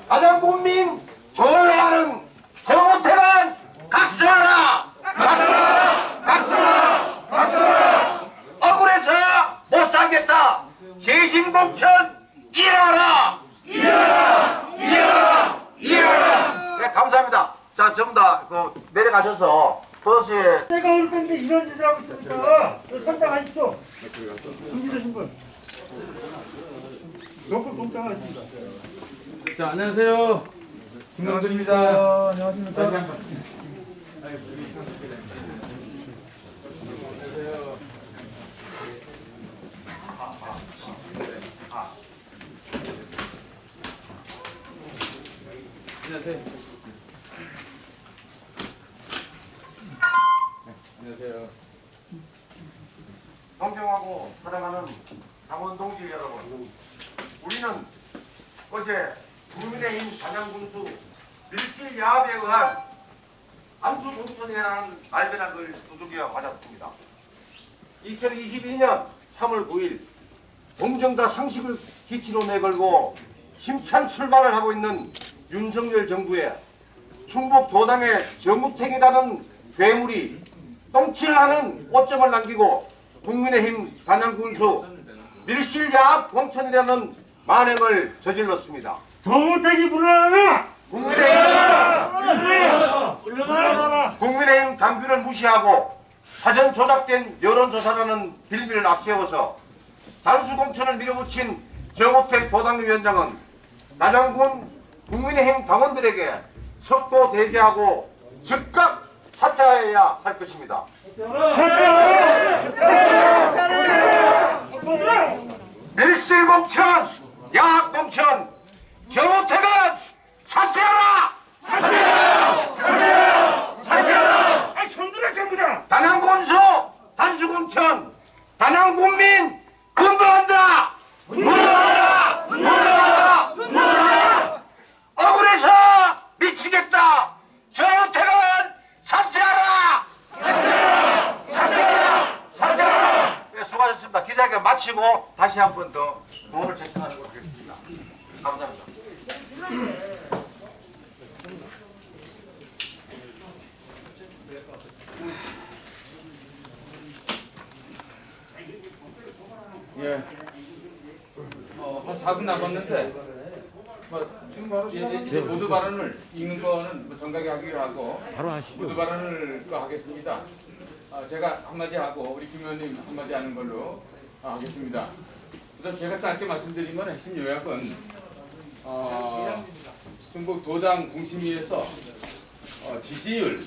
안양군민 좋아하는 정우택은 각성하라! 각성하라! 각성하라! 각성하라! 억울해서 못 살겠다! 재심공천 일어나라! 일어나라! 일어나라! 일어나라! 네, 감사합니다. 자, 전부 다 내려가셔서 버스에 내가 올 텐데 이런 짓을 하고 있으니까 선장하십시오. 준비되신 분. 몇분 동장하십니다. 자, 안녕하세요. 김광준입니다. 안녕하십니까. 다시 한 번. 안녕하세요. 안녕하세요. 존경하고 사랑하는 당원 동지 여러분, 우리는 어제 국민의힘 단양군수 밀실 야합에 의한 안수 공천이라는 말벼락을 두들겨 맞았습니다. 2022년 3월 9일 공정과 상식을 기치로 내걸고 힘찬 출발을 하고 있는 윤석열 정부의 충북 도당의 정우택이라는 괴물이 똥칠하는 오점을 남기고 국민의힘 단양군수 밀실야합 공천이라는 만행을 저질렀습니다. 정우택이 물러나라! 국민의힘 당규를 무시하고 사전 조작된 여론조사라는 빌미를 앞세워서 단수 공천을 밀어붙인 정우택 도당위원장은 단양군 국민의힘 당원들에게 석고 대제하고 즉각 사퇴해야 할 것입니다. 밀실공천, 야합공천, 정우택은 사퇴하라! 사퇴하라! 아, 손들어 전부 다! 단양군수 단수공천, 단양군민 분노한다! 분노한다! 분노한다! 분노한다! 억울해서 미치겠다! 정우택은 사퇴하라! 사퇴하라! 사퇴하라! 사퇴하라! 네, 수고하셨습니다. 기자회견 마치고 다시 한 번 더 도움을 제시하는 것으로 하겠습니다. 감사합니다. 예. 한 4분 남았는데, 지금 바로 이제 모두 발언을 읽는 거는 정각에 하기로 하고, 바로 하시죠. 모두 발언을 또 하겠습니다. 제가 한마디 하고, 우리 김 의원님 한마디 하는 걸로 하겠습니다. 우선 제가 짧게 말씀드리면 핵심 요약은, 중국 도당 공심위에서 지지율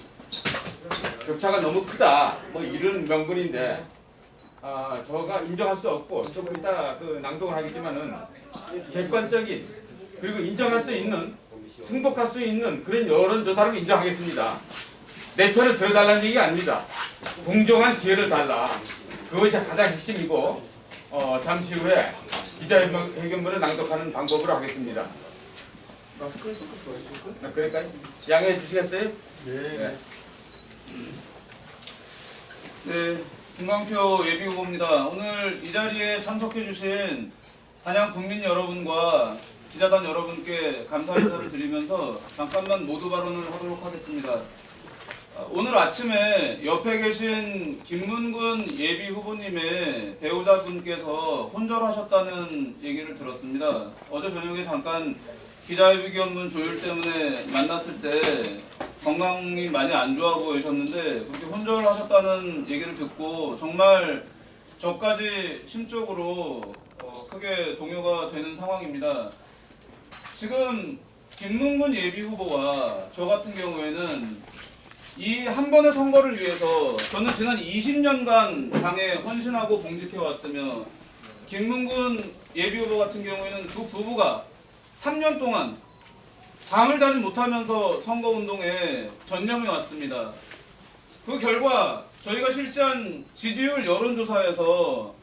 격차가 너무 크다, 뭐 이런 명분인데, 저가 인정할 수 없고 조금 이따 낭독을 하겠지만은 객관적인 그리고 인정할 수 있는 승복할 수 있는 그런 여론조사를 인정하겠습니다. 내 편을 들어달라는 얘기가 아닙니다. 공정한 기회를 달라. 그것이 가장 핵심이고 잠시 후에 기자회견문을 낭독하는 방법으로 하겠습니다. 그러니까 양해해 주시겠어요? 네. 네, 김광표 예비후보입니다. 오늘 이 자리에 참석해 주신 단양 국민 여러분과 기자단 여러분께 감사 인사를 드리면서 잠깐만 모두 발언을 하도록 하겠습니다. 오늘 아침에 옆에 계신 김문근 예비후보님의 배우자분께서 혼절하셨다는 얘기를 들었습니다. 어제 저녁에 잠깐 기자회견문 조율 때문에 만났을 때 건강이 많이 안 좋아 보이셨는데 그렇게 혼절하셨다는 얘기를 듣고 정말 저까지 심적으로 크게 동요가 되는 상황입니다. 지금 김문근 예비후보와 저 같은 경우에는 이 한 번의 선거를 위해서 저는 지난 20년간 당에 헌신하고 봉직해왔으며 김문근 예비후보 같은 경우에는 두 부부가 3년 동안 잠을 자지 못하면서 선거운동에 전념해 왔습니다. 그 결과 저희가 실시한 지지율 여론조사에서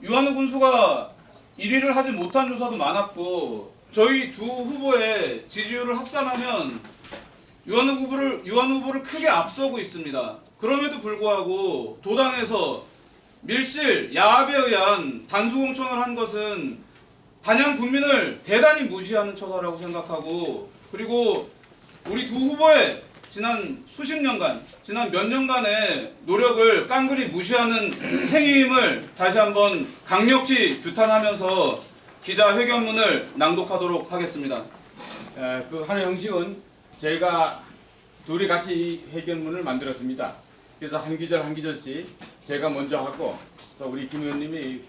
유한우 군수가 1위를 하지 못한 조사도 많았고 저희 두 후보의 지지율을 합산하면 유한우 후보를 크게 앞서고 있습니다. 그럼에도 불구하고 도당에서 밀실, 야합에 의한 단수공천을 한 것은 단양 군민을 대단히 무시하는 처사라고 생각하고, 그리고 우리 두 후보의 지난 수십 년간, 지난 몇 년간의 노력을 깡그리 무시하는 행위임을 다시 한번 강력히 규탄하면서 기자회견문을 낭독하도록 하겠습니다. 그 하는 형식은 저희가 둘이 같이 이 회견문을 만들었습니다. 그래서 한 기절 한 기절씩 제가 먼저 하고 또 우리 김 의원님이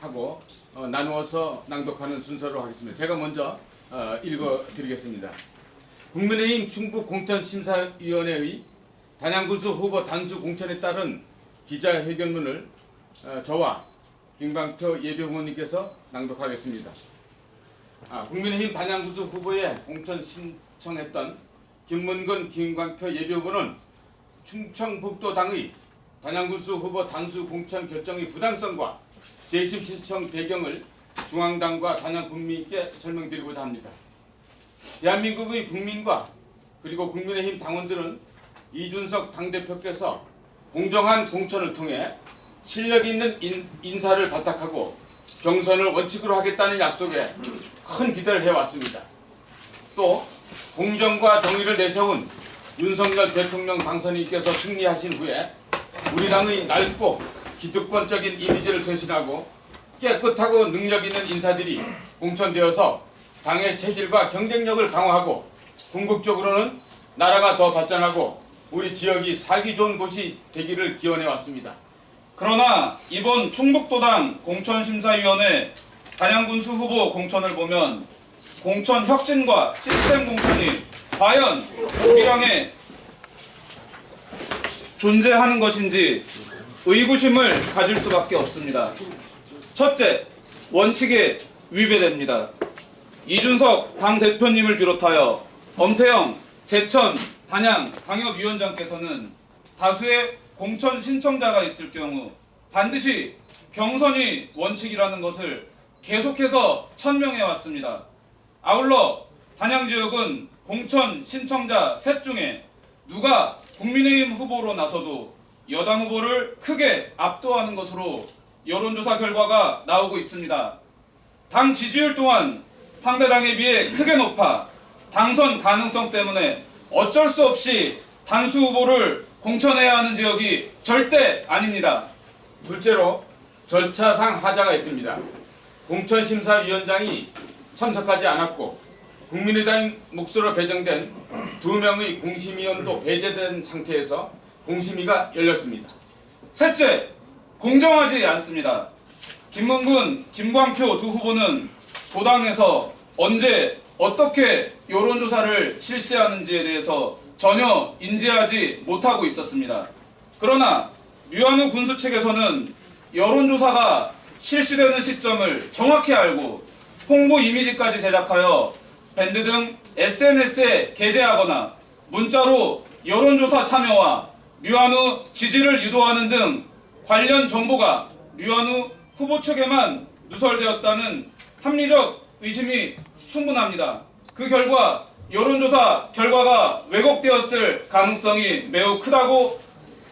하고 나누어서 낭독하는 순서로 하겠습니다. 제가 먼저 읽어드리겠습니다. 국민의힘 충북 공천심사위원회의 단양군수 후보 단수 공천에 따른 기자회견문을 저와 김광표 예비후보님께서 낭독하겠습니다. 국민의힘 단양군수 후보에 공천 신청했던 김문근, 김광표 예비후보는 충청북도당의 단양군수 후보 단수 공천 결정의 부당성과 재심 신청 배경을 중앙당과 단양 국민께 설명드리고자 합니다. 대한민국의 국민과 그리고 국민의힘 당원들은 이준석 당대표께서 공정한 공천을 통해 실력 있는 인사를 발탁하고 경선을 원칙으로 하겠다는 약속에 큰 기대를 해왔습니다. 또 공정과 정의를 내세운 윤석열 대통령 당선인께서 승리하신 후에 우리 당의 넓고 기득권적인 이미지를 쇄신하고 깨끗하고 능력 있는 인사들이 공천되어서 당의 체질과 경쟁력을 강화하고 궁극적으로는 나라가 더 발전하고 우리 지역이 살기 좋은 곳이 되기를 기원해 왔습니다. 그러나 이번 충북도당 공천심사위원회 단양군수 후보 공천을 보면 공천 혁신과 시스템 공천이 과연 우리당에 존재하는 것인지 의구심을 가질 수밖에 없습니다. 첫째, 원칙에 위배됩니다. 이준석 당대표님을 비롯하여 엄태영, 제천, 단양 당협위원장께서는 다수의 공천 신청자가 있을 경우 반드시 경선이 원칙이라는 것을 계속해서 천명해 왔습니다. 아울러 단양 지역은 공천 신청자 셋 중에 누가 국민의힘 후보로 나서도 여당 후보를 크게 압도하는 것으로 여론조사 결과가 나오고 있습니다. 당 지지율 또한 상대당에 비해 크게 높아 당선 가능성 때문에 어쩔 수 없이 단수 후보를 공천해야 하는 지역이 절대 아닙니다. 둘째로 절차상 하자가 있습니다. 공천심사위원장이 참석하지 않았고 국민의당 몫으로 배정된 2명의 공심위원도 배제된 상태에서 공심위가 열렸습니다. 셋째, 공정하지 않습니다. 김문근, 김광표 두 후보는 도당에서 언제 어떻게 여론조사를 실시하는지에 대해서 전혀 인지하지 못하고 있었습니다. 그러나 류한우 군수 측에서는 여론조사가 실시되는 시점을 정확히 알고 홍보 이미지까지 제작하여 밴드 등 SNS에 게재하거나 문자로 여론조사 참여와 류한우 지지를 유도하는 등 관련 정보가 류한우 후보 측에만 누설되었다는 합리적 의심이 충분합니다. 그 결과 여론조사 결과가 왜곡되었을 가능성이 매우 크다고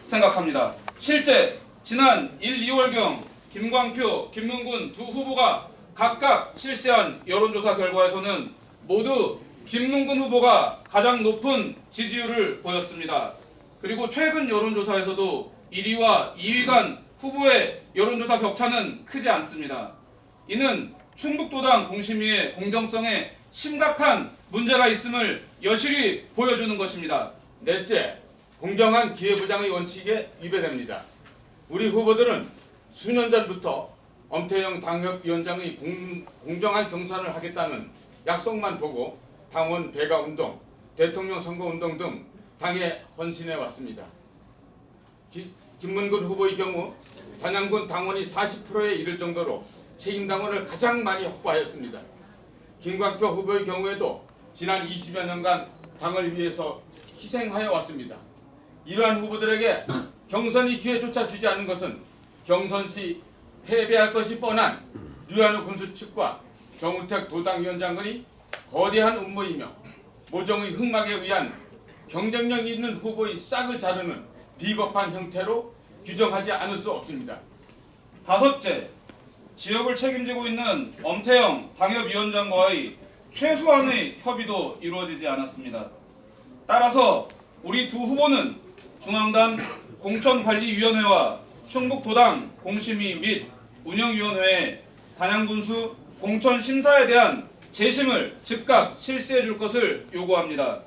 생각합니다. 실제 지난 1, 2월경 김광표, 김문근 두 후보가 각각 실시한 여론조사 결과에서는 모두 김문근 후보가 가장 높은 지지율을 보였습니다. 그리고 최근 여론조사에서도 1위와 2위 간 후보의 여론조사 격차는 크지 않습니다. 이는 충북도당 공심위의 공정성에 심각한 문제가 있음을 여실히 보여주는 것입니다. 넷째, 공정한 기회부장의 원칙에 위배됩니다. 우리 후보들은 수년 전부터 엄태영 당협위원장의 공정한 경선을 하겠다는 약속만 보고 당원 배가운동, 대통령 선거운동 등 당에 헌신해 왔습니다. 김문근 후보의 경우 단양군 당원이 40%에 이를 정도로 책임당원을 가장 많이 확보하였습니다. 김광표 후보의 경우에도 지난 20여 년간 당을 위해서 희생하여 왔습니다. 이러한 후보들에게 경선이 기회조차 주지 않는 것은 경선 시 패배할 것이 뻔한 류한우 군수 측과 정우택 도당위원장의 거대한 음모이며 모종의 흑막에 의한 경쟁력 있는 후보의 싹을 자르는 비겁한 형태로 규정하지 않을 수 없습니다. 다섯째, 지역을 책임지고 있는 엄태영 당협위원장과의 최소한의 협의도 이루어지지 않았습니다. 따라서 우리 두 후보는 중앙단 공천관리위원회와 충북도당 공심위 및 운영위원회에 단양군수 공천심사에 대한 재심을 즉각 실시해 줄 것을 요구합니다.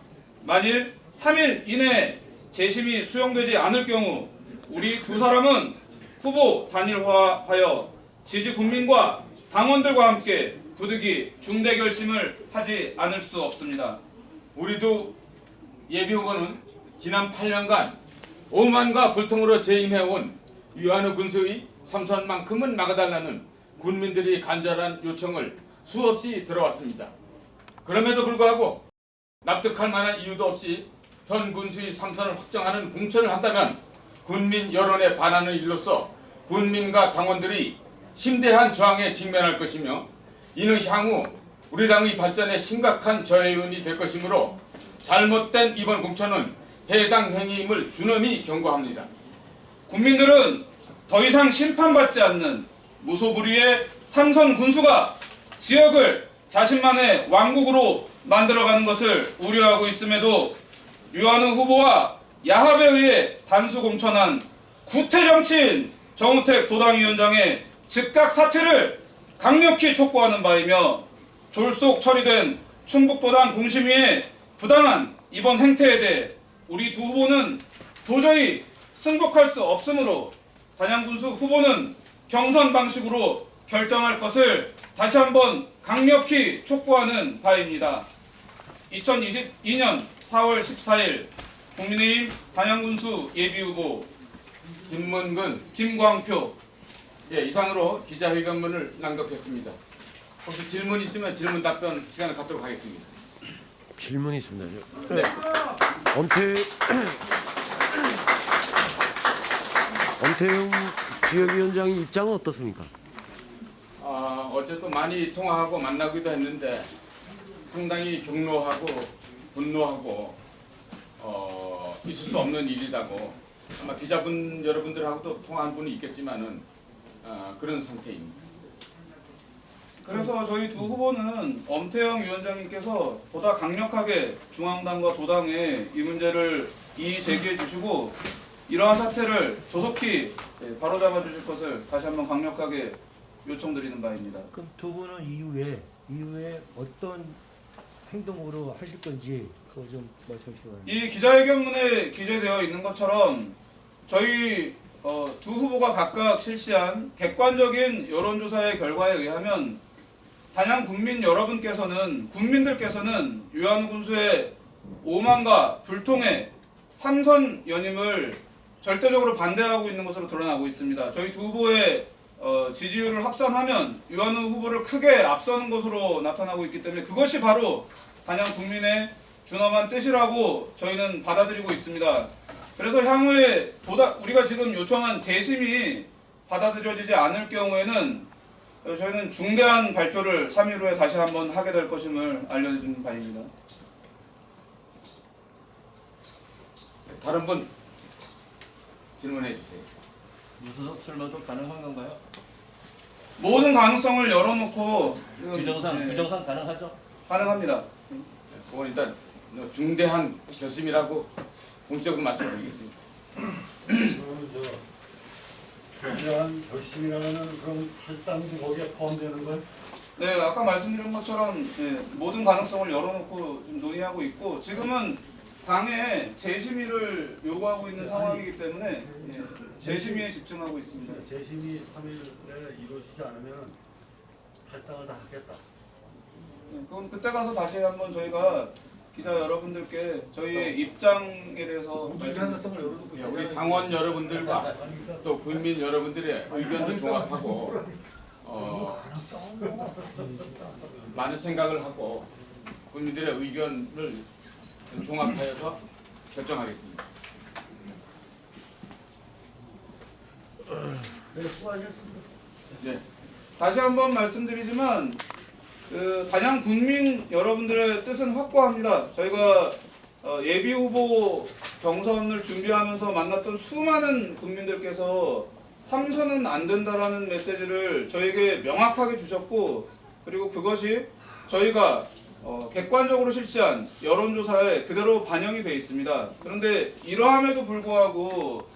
만일 3일 이내에 재심이 수용되지 않을 경우 우리 두 사람은 후보 단일화하여 지지 국민과 당원들과 함께 부득이 중대 결심을 하지 않을 수 없습니다. 우리도 예비 후보는 지난 8년간 오만과 불통으로 재임해온 유한우 군수의 삼선만큼은 막아달라는 군민들이 간절한 요청을 수없이 들어왔습니다. 그럼에도 불구하고 납득할 만한 이유도 없이 현 군수의 삼선을 확정하는 공천을 한다면 군민 여론에 반하는 일로서 군민과 당원들이 심대한 저항에 직면할 것이며 이는 향후 우리 당의 발전에 심각한 저해요인이 될 것이므로 잘못된 이번 공천은 해당 행위임을 준엄히 경고합니다. 국민들은 더 이상 심판받지 않는 무소불위의 삼선 군수가 지역을 자신만의 왕국으로 만들어가는 것을 우려하고 있음에도 유한우 후보와 야합에 의해 단수 공천한 구태 정치인 정우택 도당위원장의 즉각 사퇴를 강력히 촉구하는 바이며 졸속 처리된 충북도당 공심위의 부당한 이번 행태에 대해 우리 두 후보는 도저히 승복할 수 없으므로 단양군수 후보는 경선 방식으로 결정할 것을 다시 한번 강력히 촉구하는 바입니다. 2022년 4월 14일 국민의힘 단양군수 예비후보 김문근, 김광표. 이상으로 기자회견문을 낭독했습니다. 혹시 질문 있으면 질문 답변 시간을 갖도록 하겠습니다. 질문이 있습니다. 네. 엄태웅 지역위원장의 입장은 어떻습니까? 어제 또 많이 통화하고 만나기도 했는데 상당히 경로하고 분노하고 있을 수 없는 일이라고 아마 기자분 여러분들하고도 통화한 분이 있겠지만은 그런 상태입니다. 그래서 저희 두 후보는 엄태영 위원장님께서 보다 강력하게 중앙당과 도당에 이 문제를 제기해 주시고 이러한 사태를 조속히 바로잡아 주실 것을 다시 한번 강력하게 요청드리는 바입니다. 그럼 두 분은 이후에 어떤 행동으로 하실 건지 그거 좀 말씀해 주시기 바랍니다. 이 기자회견문에 기재되어 있는 것처럼 저희 두 후보가 각각 실시한 객관적인 여론조사의 결과에 의하면 단양 국민들께서는 유한우 군수의 오만과 불통에 삼선 연임을 절대적으로 반대하고 있는 것으로 드러나고 있습니다. 저희 두 후보의 지지율을 합산하면 유한우 후보를 크게 앞서는 것으로 나타나고 있기 때문에 그것이 바로 단양 국민의 준엄한 뜻이라고 저희는 받아들이고 있습니다. 그래서 향후에 우리가 지금 요청한 재심이 받아들여지지 않을 경우에는 저희는 중대한 발표를 3일 후에 다시 한번 하게 될 것임을 알려드리는 바입니다. 다른 분 질문해 주세요. 무소속 출마도 가능한 건가요? 모든 가능성을 열어놓고 부정상 가능하죠? 가능합니다. 그건 일단 중대한 결심이라고 공적으로 말씀드리겠습니다. 중대한 결심이라는 그런 탈당도 거기에 포함되는 거예요? 네, 아까 말씀드린 것처럼 모든 가능성을 열어놓고 좀 논의하고 있고 지금은 당에 재심의를 요구하고 있는 상황이기 때문에 재심의에 집중하고 있습니다. 재심이 3일에 이루어지지 않으면 탈당을 다 하겠다. 그건 그때 가서 다시 한번 저희가 기자 여러분들께 저희의 입장에 대해서 가능성을 열어놓고 우리 당원 여러분들과 또 국민 여러분들의 의견도 종합하고 많은 생각을 하고 국민들의 의견을 종합하여서 결정하겠습니다. 네. 다시 한번 말씀드리지만 단양 국민 여러분들의 뜻은 확고합니다. 저희가 예비 후보 경선을 준비하면서 만났던 수많은 국민들께서 삼선은 안 된다라는 메시지를 저에게 명확하게 주셨고, 그리고 그것이 저희가 객관적으로 실시한 여론조사에 그대로 반영이 돼 있습니다. 그런데 이러함에도 불구하고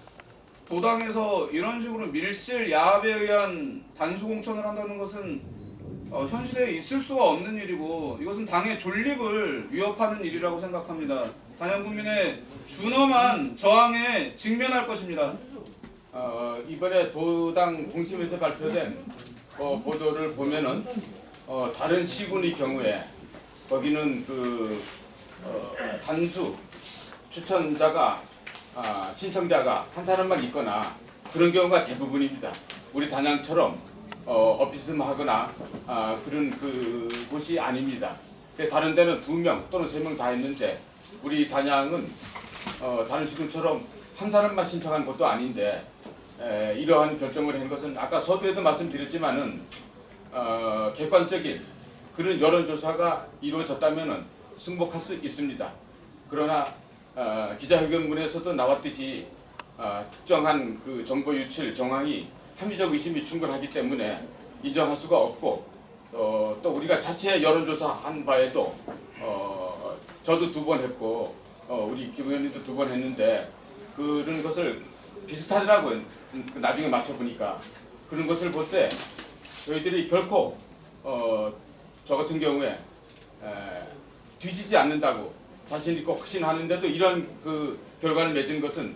도당에서 이런 식으로 밀실 야합에 의한 단수 공천을 한다는 것은 현 시대에 있을 수가 없는 일이고, 이것은 당의 존립을 위협하는 일이라고 생각합니다. 단양군민의 준엄한 저항에 직면할 것입니다. 이번에 도당 공심에서 발표된 보도를 보면은 다른 시군의 경우에 거기는 그 단수 추천자가 신청자가 한 사람만 있거나 그런 경우가 대부분입니다. 우리 단양처럼 어피스하거나 그런 곳이 아닙니다. 다른 데는 2명 또는 3명 다 했는데 우리 단양은 다른 시군처럼 한 사람만 신청한 것도 아닌데 이러한 결정을 한 것은 아까 서두에도 말씀드렸지만은 객관적인 그런 여론조사가 이루어졌다면은 승복할 수 있습니다. 그러나 기자회견문에서도 나왔듯이 특정한 그 정보 유출 정황이 합리적 의심이 충분하기 때문에 인정할 수가 없고 또 우리가 자체 여론조사 한 바에도 저도 2번 했고 우리 김 의원님도 2번 했는데 그런 것을 비슷하더라고요. 나중에 맞춰보니까 그런 것을 볼 때 저희들이 결코 저 같은 경우에 뒤지지 않는다고 자신 있고 확신하는데도 이런 그 결과를 맺은 것은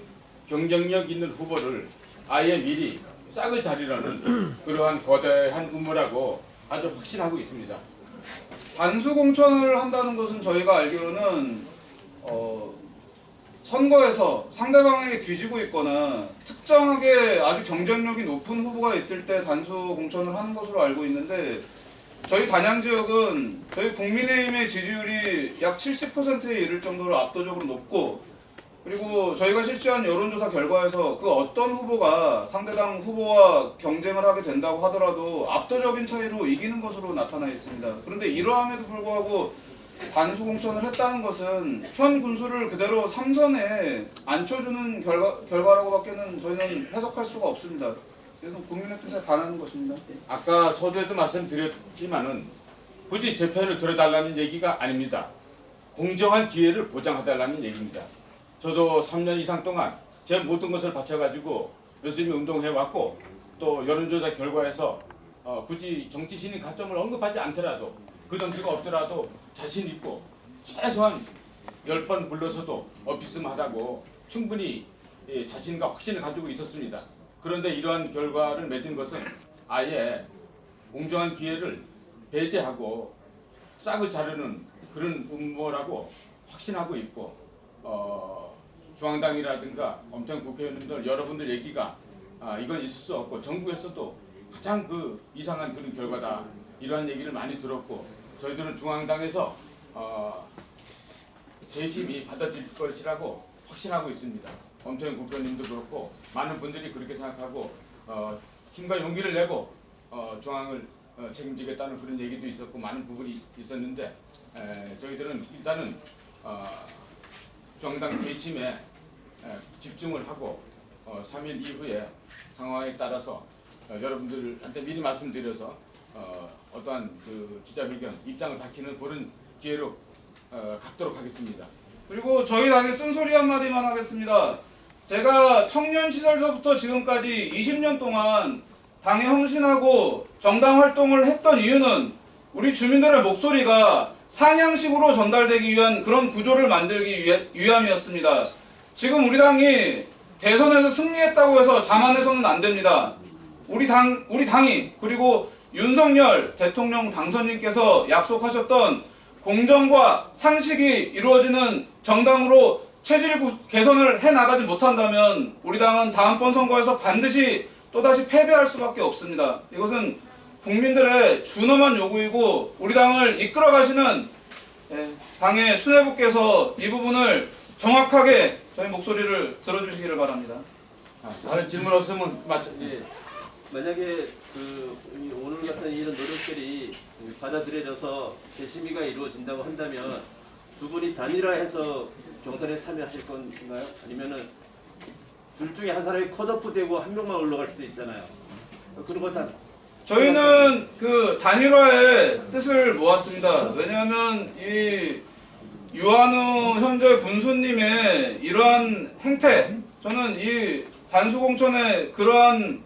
경쟁력 있는 후보를 아예 미리 싹을 자르려는 그러한 거대한 음모라고 아주 확신하고 있습니다. 단수 공천을 한다는 것은 저희가 알기로는 선거에서 상대방에게 뒤지고 있거나 특정하게 아주 경쟁력이 높은 후보가 있을 때 단수 공천을 하는 것으로 알고 있는데, 저희 단양 지역은 저희 국민의힘의 지지율이 약 70%에 이를 정도로 압도적으로 높고, 그리고 저희가 실시한 여론조사 결과에서 그 어떤 후보가 상대당 후보와 경쟁을 하게 된다고 하더라도 압도적인 차이로 이기는 것으로 나타나 있습니다. 그런데 이러함에도 불구하고 단수 공천을 했다는 것은 현 군수를 그대로 삼선에 앉혀주는 결과라고밖에는 저희는 해석할 수가 없습니다. 그래서 국민의 뜻에 반하는 것입니다. 아까 서두에도 말씀드렸지만은 굳이 제 편을 들어달라는 얘기가 아닙니다. 공정한 기회를 보장해달라는 얘기입니다. 저도 3년 이상 동안 제 모든 것을 바쳐가지고 열심히 운동해왔고 또 여론조사 결과에서 굳이 정치 신인 가점을 언급하지 않더라도 그 점수가 없더라도 자신 있고 최소한 10번 불러서도 어피스하다고 충분히 자신과 확신을 가지고 있었습니다. 그런데 이러한 결과를 맺은 것은 아예 공정한 기회를 배제하고 싹을 자르는 그런 음모라고 확신하고 있고 중앙당이라든가 엄청 국회의원님들 여러분들 얘기가 이건 있을 수 없고 정부에서도 가장 그 이상한 그런 결과다 이러한 얘기를 많이 들었고 저희들은 중앙당에서 재심이 받아질 것이라고 확신하고 있습니다. 엄태영 국회의원님도 그렇고 많은 분들이 그렇게 생각하고 힘과 용기를 내고 중앙을 책임지겠다는 그런 얘기도 있었고 많은 부분이 있었는데 저희들은 일단은 중앙당 재심에 집중을 하고 3일 이후에 상황에 따라서 여러분들한테 미리 말씀드려서 어떠한 그 기자회견 입장을 밝히는 그런 기회로 갖도록 하겠습니다. 그리고 저희 당에 쓴소리 한마디만 하겠습니다. 제가 청년 시절서부터 지금까지 20년 동안 당에 헌신하고 정당 활동을 했던 이유는 우리 주민들의 목소리가 상향식으로 전달되기 위한 그런 구조를 만들기 위함이었습니다. 지금 우리 당이 대선에서 승리했다고 해서 자만해서는 안 됩니다. 우리 당이 그리고 윤석열 대통령 당선인께서 약속하셨던 공정과 상식이 이루어지는 정당으로 체질 개선을 해나가지 못한다면 우리 당은 다음번 선거에서 반드시 또다시 패배할 수밖에 없습니다. 이것은 국민들의 준엄한 요구이고 우리 당을 이끌어가시는 당의 수뇌부께서 이 부분을 정확하게 저희 목소리를 들어주시기를 바랍니다. 다른 질문 없으면 만약에 오늘 같은 이런 노력들이 받아들여져서 재심의가 이루어진다고 한다면 두 분이 단일화해서 경선에 참여하실 건가요? 아니면은 둘 중에 한 사람이 컷오프 되고 한 명만 올라갈 수도 있잖아요. 그런 거 다 저희는 그 단일화의 뜻을 모았습니다. 왜냐하면 이 유한우 현재 군수님의 이러한 행태, 저는 이 단수공천에 그러한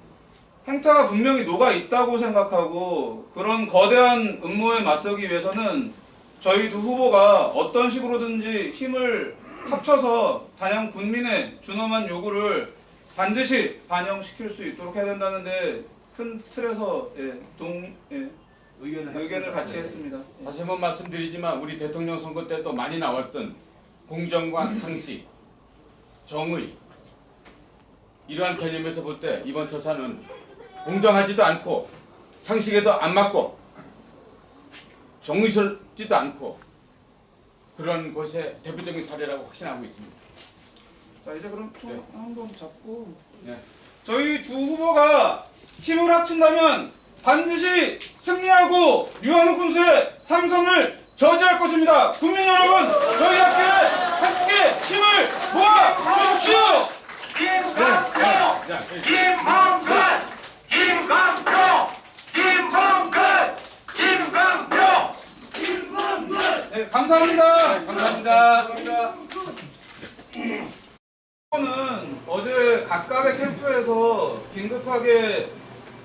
행태가 분명히 녹아 있다고 생각하고, 그런 거대한 음모에 맞서기 위해서는 저희 두 후보가 어떤 식으로든지 힘을 합쳐서 단양 군민의 준엄한 요구를 반드시 반영시킬 수 있도록 해야 된다는데, 큰 틀에서 의견을 같이 했습니다. 다시 한번 말씀드리지만 우리 대통령 선거 때 또 많이 나왔던 공정과 상식, 정의 이러한 개념에서 볼 때 이번 처사는 공정하지도 않고 상식에도 안 맞고 정의스럽지도 않고 그런 것의 대표적인 사례라고 확신하고 있습니다. 자, 이제 그럼 손 한번 잡고, 네. 저희 두 후보가 힘을 합친다면 반드시 승리하고 유한우 군수의 삼선을 저지할 것입니다. 국민 여러분, 저희 함께 힘을 모아 주십시오. 김강표! 김범근! 김강표! 김범근! 김강표! 네, 감사합니다. 감사합니다. 는 어제 각각의 캠프에서 긴급하게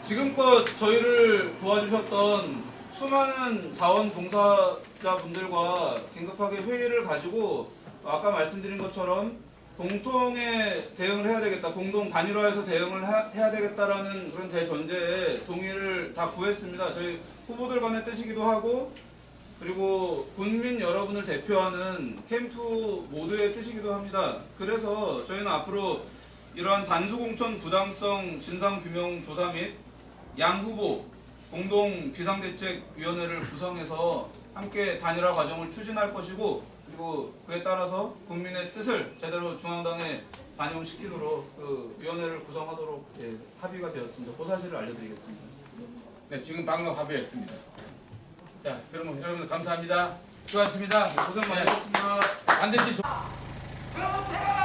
지금껏 저희를 도와주셨던 수많은 자원봉사자분들과 긴급하게 회의를 가지고 아까 말씀드린 것처럼 공통의 대응을 해야 되겠다, 공동 단일화해서 대응을 해야 되겠다라는 그런 대전제에 동의를 다 구했습니다. 저희 후보들 간의 뜻이기도 하고, 그리고 군민 여러분을 대표하는 캠프 모두의 뜻이기도 합니다. 그래서 저희는 앞으로 이러한 단수공천 부당성 진상규명조사 및 양 후보 공동 비상대책위원회를 구성해서 함께 단일화 과정을 추진할 것이고, 그리고 그에 따라서 국민의 뜻을 제대로 중앙당에 반영시키도록 그 위원회를 구성하도록 합의가 되었습니다. 그 사실을 알려드리겠습니다. 네, 지금 방금 합의했습니다. 자, 그러면 여러분 감사합니다. 수고하셨습니다. 고생 많으셨습니다. 반드시 그렇다!